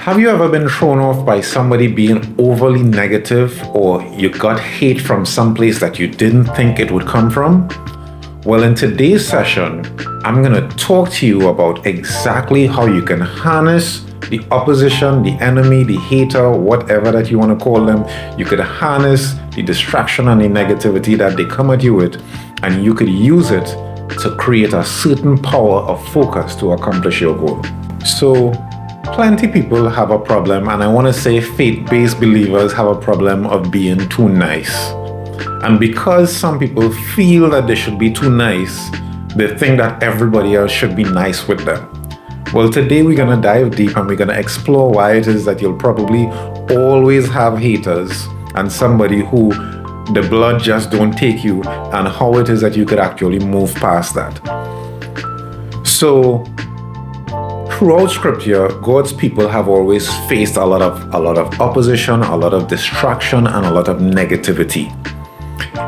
Have you ever been thrown off by somebody being overly negative, or you got hate from someplace that you didn't think it would come from? Well, in today's session, I'm going to talk to you about exactly how you can harness the opposition, the enemy, the hater, whatever that you want to call them. You could harness the distraction and the negativity that they come at you with, and you could use it to create a certain power of focus to accomplish your goal. So, plenty people have a problem, and I want to say faith-based believers have a problem of being too nice. And because some people feel that they should be too nice, they think that everybody else should be nice with them. Well, today we're going to dive deep and we're going to explore why it is that you'll probably always have haters and somebody who the blood just don't take you, and how it is that you could actually move past that. So, throughout scripture, God's people have always faced a lot of opposition, a lot of distraction, and a lot of negativity.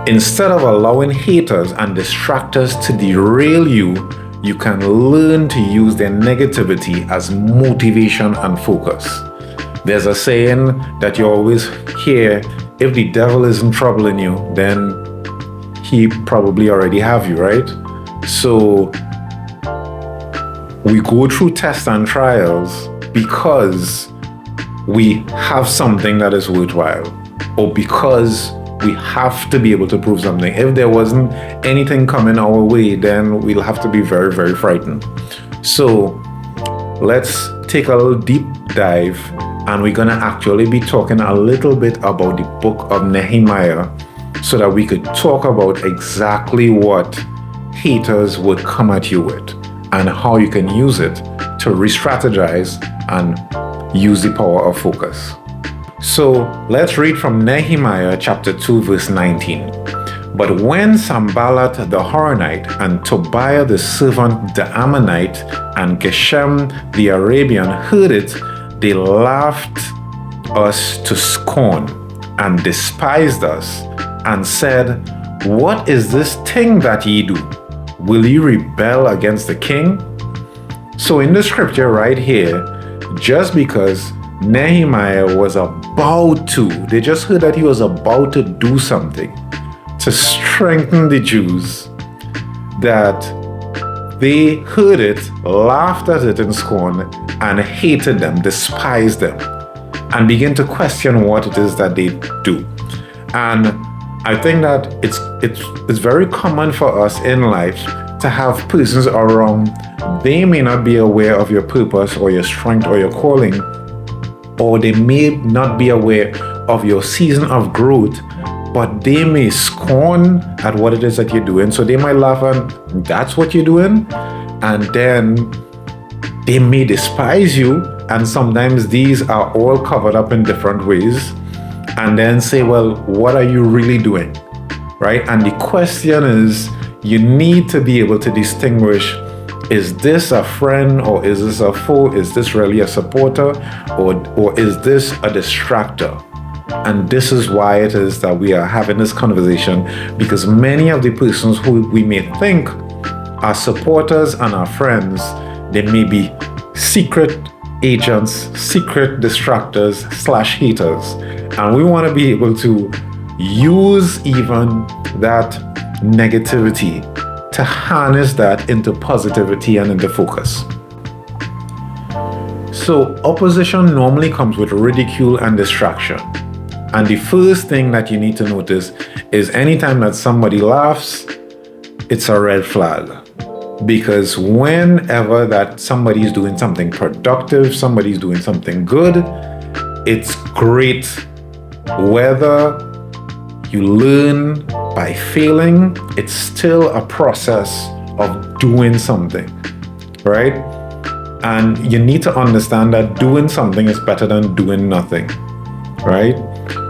Instead of allowing haters and distractors to derail you, you can learn to use their negativity as motivation and focus. There's a saying that you always hear, if the devil isn't troubling you, then he probably already have you, right? So we go through tests and trials because we have something that is worthwhile, or because we have to be able to prove something. If there wasn't anything coming our way, then we'll have to be very, very frightened. So let's take a little deep dive, and we're going to actually be talking a little bit about the book of Nehemiah so that we could talk about exactly what haters would come at you with and how you can use it to re-strategize and use the power of focus. So let's read from Nehemiah chapter 2 verse 19. But when Sanballat the Horonite and Tobiah the servant the Ammonite and Geshem the Arabian heard it, they laughed us to scorn and despised us and said, "What is this thing that ye do? Will ye rebel against the king?" So in the scripture right here, just because Nehemiah was about to, they just heard that he was about to do something to strengthen the Jews, that they heard it, laughed at it in scorn, and hated them, despised them, and began to question what it is that they do. And I think that it's very common for us in life to have persons around. They may not be aware of your purpose or your strength or your calling, or they may not be aware of your season of growth, but they may scorn at what it is that you're doing. So they might laugh and that's what you're doing, and then they may despise you, and sometimes these are all covered up in different ways, and then say, well, what are you really doing, right? And the question is, you need to be able to distinguish, is this a friend or is this a foe? Is this really a supporter, or is this a distractor? And this is why it is that we are having this conversation, because many of the persons who we may think are supporters and are friends, they may be secret agents, secret distractors / haters. And we want to be able to use even that negativity to harness that into positivity and into focus. So opposition normally comes with ridicule and distraction. And the first thing that you need to notice is anytime that somebody laughs, it's a red flag. Because whenever that somebody is doing something productive, somebody's doing something good, it's great. Whether you learn by failing, it's still a process of doing something, right? And you need to understand that doing something is better than doing nothing, right?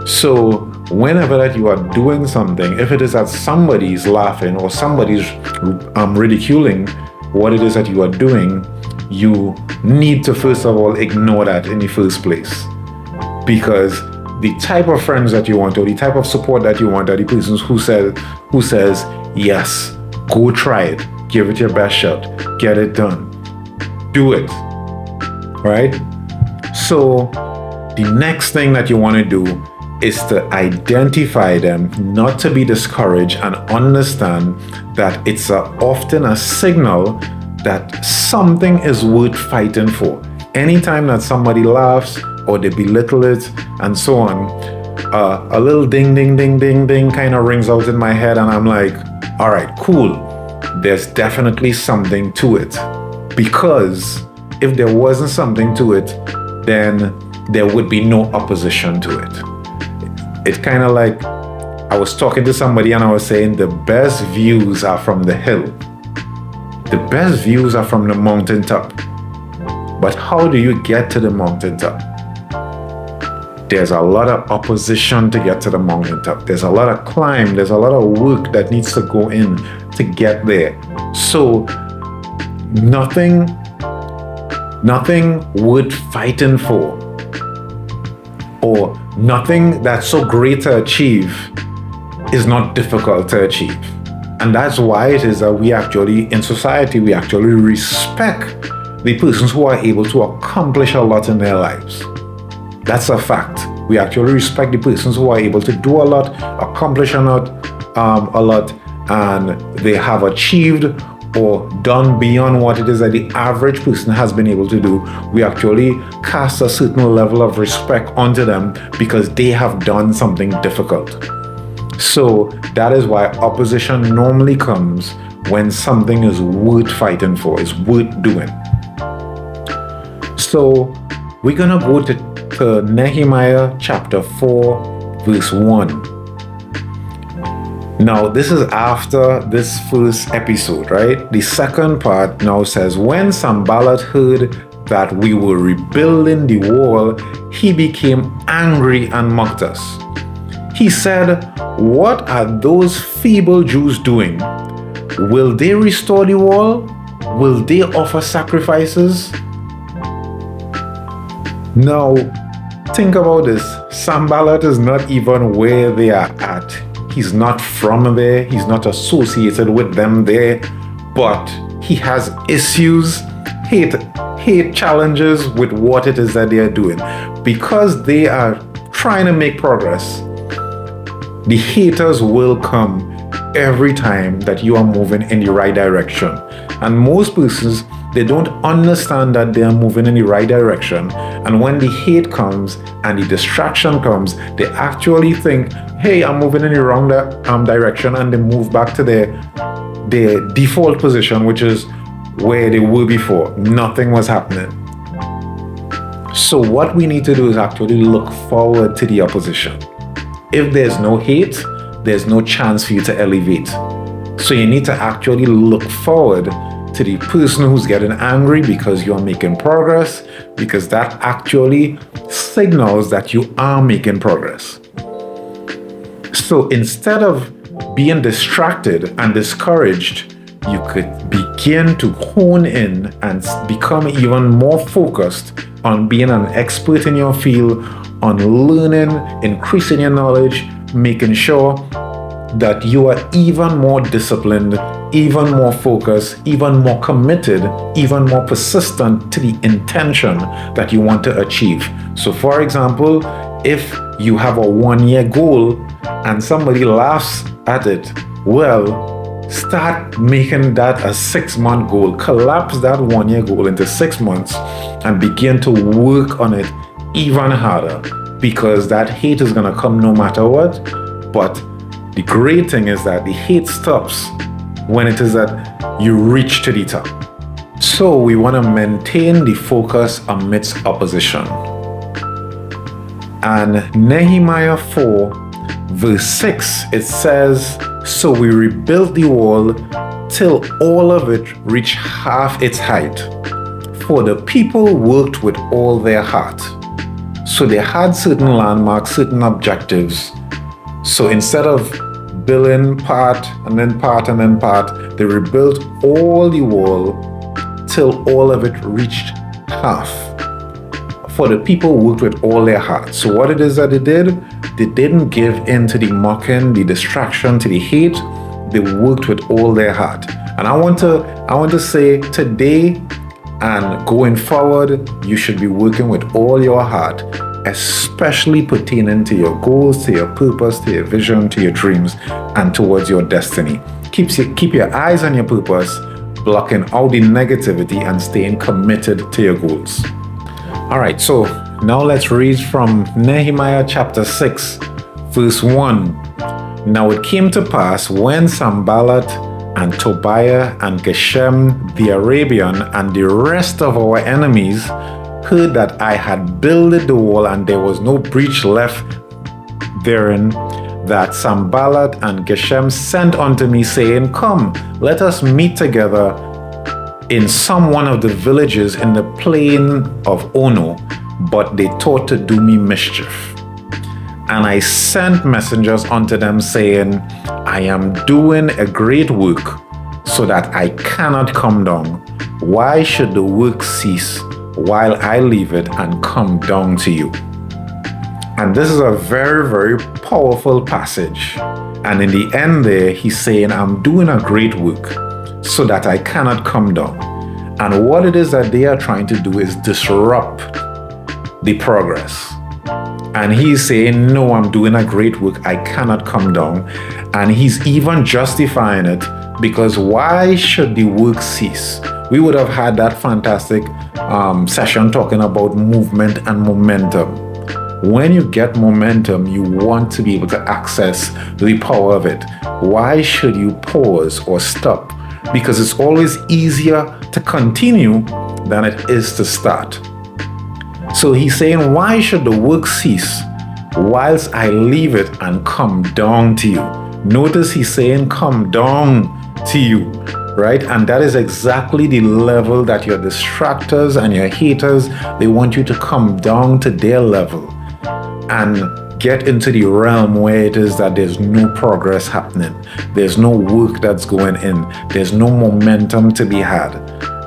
So whenever that you are doing something, if it is that somebody's laughing or somebody's ridiculing what it is that you are doing, you need to first of all ignore that in the first place. Because the type of friends that you want, or the type of support that you want, are the persons who says, yes, go try it, give it your best shot, get it done, do it, right? So the next thing that you want to do is to identify them, not to be discouraged, and understand that it's often a signal that something is worth fighting for. Anytime that somebody laughs or they belittle it and so on, a little ding, ding, ding, ding, ding kind of rings out in my head, and I'm like, all right, cool. There's definitely something to it. Because if there wasn't something to it, then there would be no opposition to it. It's kind of like I was talking to somebody and I was saying the best views are from the hill. The best views are from the mountaintop. But how do you get to the mountaintop? There's a lot of opposition to get to the mountaintop. There's a lot of climb. There's a lot of work that needs to go in to get there. So nothing worth fighting for, or nothing that's so great to achieve is not difficult to achieve. And that's why it is that we actually, in society, we actually respect the persons who are able to accomplish a lot in their lives. That's a fact. We actually respect the persons who are able to do a lot, accomplish a lot, and they have achieved or done beyond what it is that the average person has been able to do. We actually cast a certain level of respect onto them because they have done something difficult. So that is why opposition normally comes when something is worth fighting for, is worth doing. So we're gonna go to Nehemiah chapter 4, verse 1. Now, this is after this first episode, right? The second part now says, when Sanballat heard that we were rebuilding the wall, he became angry and mocked us. He said, what are those feeble Jews doing? Will they restore the wall? Will they offer sacrifices? Now, think about this. Sanballat is not even where they are at. He's not from there. He's not associated with them there. But he has issues, hate challenges with what it is that they are doing. Because they are trying to make progress, the haters will come every time that you are moving in the right direction. And most persons, they don't understand that they are moving in the right direction. And when the hate comes and the distraction comes, they actually think, hey, I'm moving in the wrong direction, and they move back to their default position, which is where they were before. Nothing was happening. So what we need to do is actually look forward to the opposition. If there's no hate, there's no chance for you to elevate. So you need to actually look forward to the person who's getting angry because you're making progress, because that actually signals that you are making progress. So instead of being distracted and discouraged, you could begin to hone in and become even more focused on being an expert in your field, on learning, increasing your knowledge, making sure that you are even more disciplined, even more focused, even more committed, even more persistent to the intention that you want to achieve. So for example, if you have a 1-year goal and somebody laughs at it, well, start making that a 6-month goal. Collapse that 1-year goal into 6 months and begin to work on it even harder, because that hate is going to come no matter what. But the great thing is that the hate stops when it is that you reach to the top. So we want to maintain the focus amidst opposition. And Nehemiah 4 verse 6, it says, so we rebuilt the wall till all of it reached half its height, for the people worked with all their heart. So they had certain landmarks, certain objectives. So instead of building part and then part and then part, they rebuilt all the wall till all of it reached half. For the people worked with all their heart. So what it is that they didn't give in to the mocking, the distraction, to the hate. They worked with all their heart. And I want to say today, And going forward, you should be working with all your heart, especially pertaining to your goals, to your purpose, to your vision, to your dreams, and towards your destiny. Keep your eyes on your purpose, blocking out the negativity and staying committed to your goals. All right, so now let's read from Nehemiah chapter 6, verse 1. Now it came to pass when Sanballat and Tobiah and Geshem the Arabian and the rest of our enemies heard that I had builded the wall and there was no breach left therein, that Sanballat and Geshem sent unto me, saying, Come, let us meet together in some one of the villages in the plain of Ono. But they thought to do me mischief. And I sent messengers unto them, saying, I am doing a great work, so that I cannot come down. Why should the work cease while I leave it and come down to you? And this is a very, very powerful passage. And in the end there, he's saying, I'm doing a great work, so that I cannot come down. And what it is that they are trying to do is disrupt the progress. And he's saying, no, I'm doing a great work, I cannot come down. And he's even justifying it, because why should the work cease? We would have had that fantastic session talking about movement and momentum. When you get momentum, you want to be able to access the power of it. Why should you pause or stop? Because it's always easier to continue than it is to start. So he's saying, why should the work cease whilst I leave it and come down to you? Notice he's saying, come down to you, right? And that is exactly the level that your distractors and your haters, they want you to come down to their level and get into the realm where it is that there's no progress happening. There's no work that's going in. There's no momentum to be had.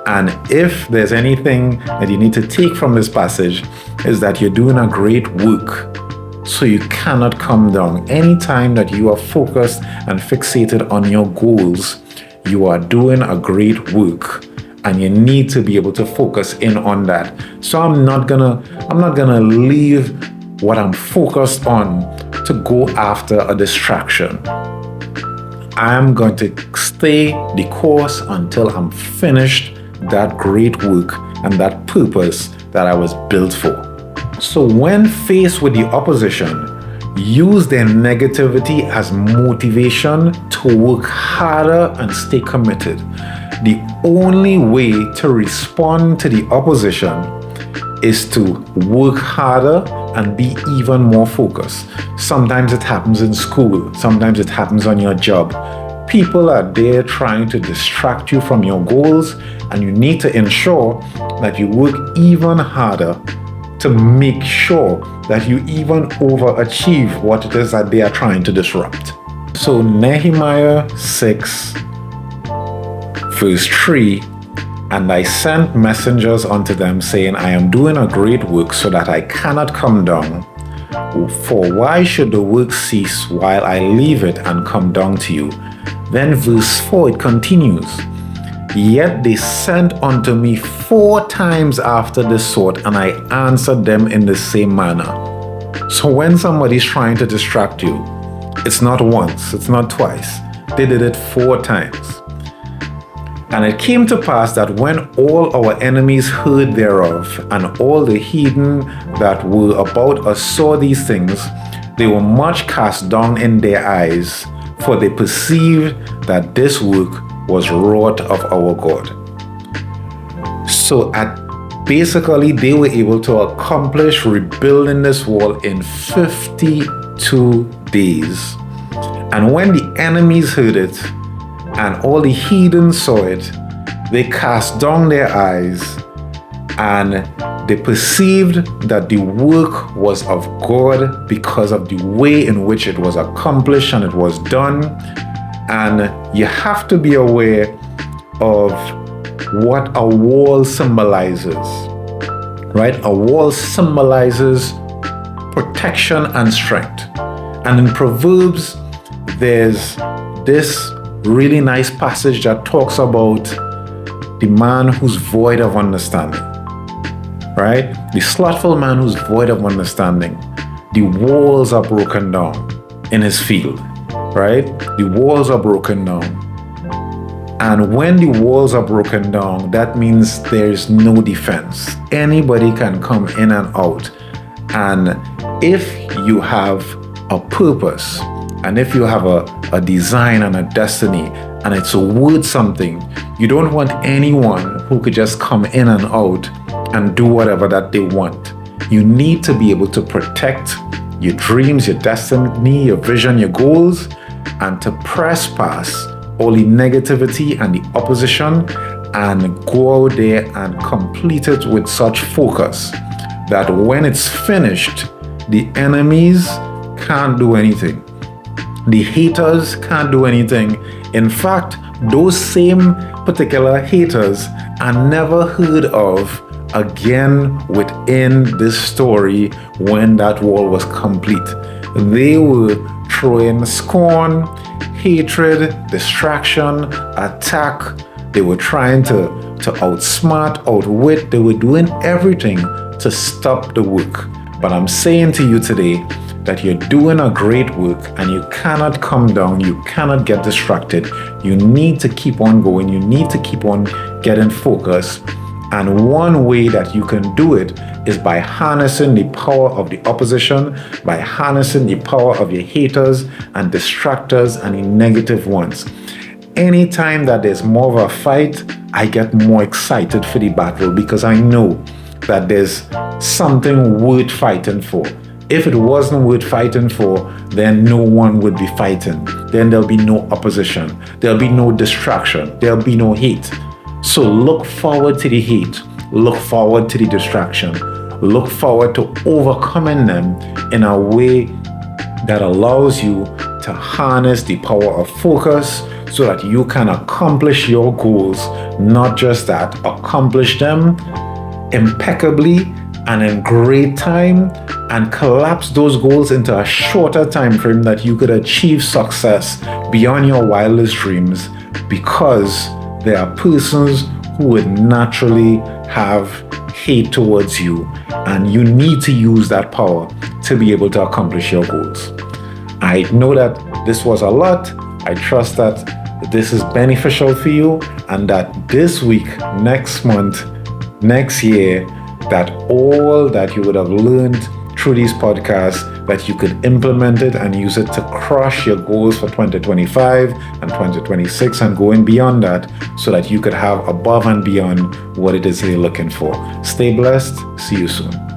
And if there's anything that you need to take from this passage, is that you're doing a great work, so you cannot come down. Anytime that you are focused and fixated on your goals, you are doing a great work, and you need to be able to focus in on that. So I'm not gonna leave what I'm focused on to go after a distraction. I'm going to stay the course until I'm finished that great work and that purpose that I was built for. So when faced with the opposition, use their negativity as motivation to work harder and stay committed. The only way to respond to the opposition is to work harder and be even more focused. Sometimes it happens in school, sometimes it happens on your job. People are there trying to distract you from your goals, and you need to ensure that you work even harder to make sure that you even overachieve what it is that they are trying to disrupt. So Nehemiah 6 verse 3, and I sent messengers unto them, saying, I am doing a great work, so that I cannot come down. For why should the work cease while I leave it and come down to you? Then verse 4, it continues. Yet they sent unto me 4 times after this sort, and I answered them in the same manner. So when somebody's trying to distract you, it's not once, it's not twice. They did it 4 times. And it came to pass that when all our enemies heard thereof, and all the heathen that were about us saw these things, they were much cast down in their eyes, for they perceived that this work was wrought of our God. So basically they were able to accomplish rebuilding this wall in 52 days. And when the enemies heard it, and all the heathens saw it, they cast down their eyes, and they perceived that the work was of God because of the way in which it was accomplished and it was done. And you have to be aware of what a wall symbolizes, right? A wall symbolizes protection and strength. And in Proverbs, there's this really nice passage that talks about the man who's void of understanding, right? The slothful man who's void of understanding. The walls are broken down in his field, right? The walls are broken down. And when the walls are broken down, that means there's no defense. Anybody can come in and out. And if you have a purpose, and if you have a design and a destiny, and it's worth something, you don't want anyone who could just come in and out and do whatever that they want. You need to be able to protect your dreams, your destiny, your vision, your goals, and to press past all the negativity and the opposition and go out there and complete it with such focus that when it's finished, the enemies can't do anything. The haters can't do anything. In fact, those same particular haters are never heard of again within this story when that wall was complete. They were throwing scorn, hatred, distraction, attack. They were trying to outsmart, outwit. They were doing everything to stop the work. But I'm saying to you today that you're doing a great work and you cannot come down. You cannot get distracted. You need to keep on going. You need to keep on getting focused. And one way that you can do it is by harnessing the power of the opposition, by harnessing the power of your haters and distractors and the negative ones. Anytime that there's more of a fight, I get more excited for the battle because I know that there's something worth fighting for. If it wasn't worth fighting for, then no one would be fighting. Then there'll be no opposition. There'll be no distraction. There'll be no hate. So look forward to the hate. Look forward to the distraction. Look forward to overcoming them in a way that allows you to harness the power of focus so that you can accomplish your goals. Not just that, accomplish them impeccably and in great time, and collapse those goals into a shorter time frame that you could achieve success beyond your wildest dreams, because there are persons who would naturally have hate towards you, and you need to use that power to be able to accomplish your goals. I know that this was a lot. I trust that this is beneficial for you, and that this week, next month, next year, that all that you would have learned through these podcasts, that you could implement it and use it to crush your goals for 2025 and 2026 and going beyond that, so that you could have above and beyond what it is you're looking for. Stay blessed. See you soon.